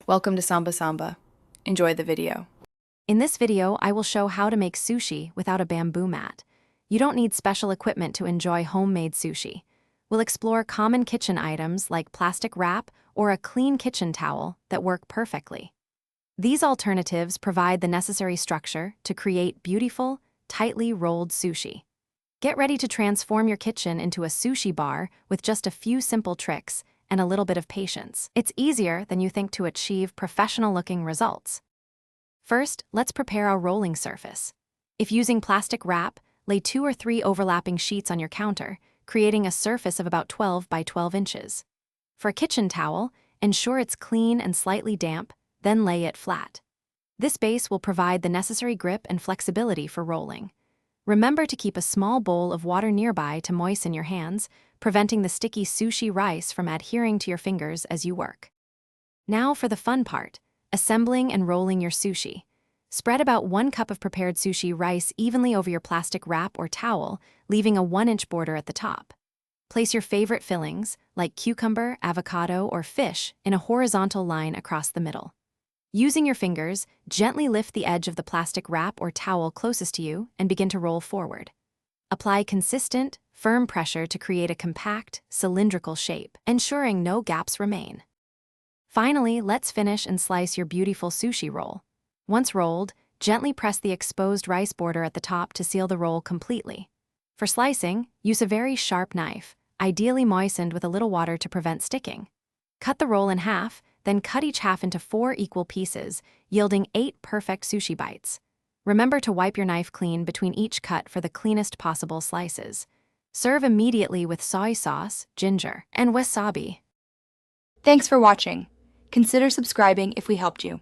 Welcome to Samba Samba. Enjoy the video. In this video, I will show how to make sushi without a bamboo mat. You don't need special equipment to enjoy homemade sushi. We'll explore common kitchen items like plastic wrap or a clean kitchen towel that work perfectly. These alternatives provide the necessary structure to create beautiful, tightly rolled sushi. Get ready to transform your kitchen into a sushi bar with just a few simple tricks and a little bit of patience. It's easier than you think to achieve professional-looking results. First, let's prepare our rolling surface. If using plastic wrap, lay 2 or 3 overlapping sheets on your counter, creating a surface of about 12 by 12 inches. For a kitchen towel, ensure it's clean and slightly damp, then lay it flat. This base will provide the necessary grip and flexibility for rolling. Remember to keep a small bowl of water nearby to moisten your hands, preventing the sticky sushi rice from adhering to your fingers as you work. Now for the fun part, assembling and rolling your sushi. Spread about 1 cup of prepared sushi rice evenly over your plastic wrap or towel, leaving a 1-inch border at the top. Place your favorite fillings, like cucumber, avocado, or fish, in a horizontal line across the middle. Using your fingers, gently lift the edge of the plastic wrap or towel closest to you and begin to roll forward. Apply consistent, firm pressure to create a compact, cylindrical shape, ensuring no gaps remain. Finally, let's finish and slice your beautiful sushi roll. Once rolled, gently press the exposed rice border at the top to seal the roll completely. For slicing, use a very sharp knife, ideally moistened with a little water to prevent sticking. Cut the roll in half, then cut each half into 4 equal pieces, yielding 8 perfect sushi bites. Remember to wipe your knife clean between each cut for the cleanest possible slices. Serve immediately with soy sauce, ginger, and wasabi. Thanks for watching. Consider subscribing if we helped you.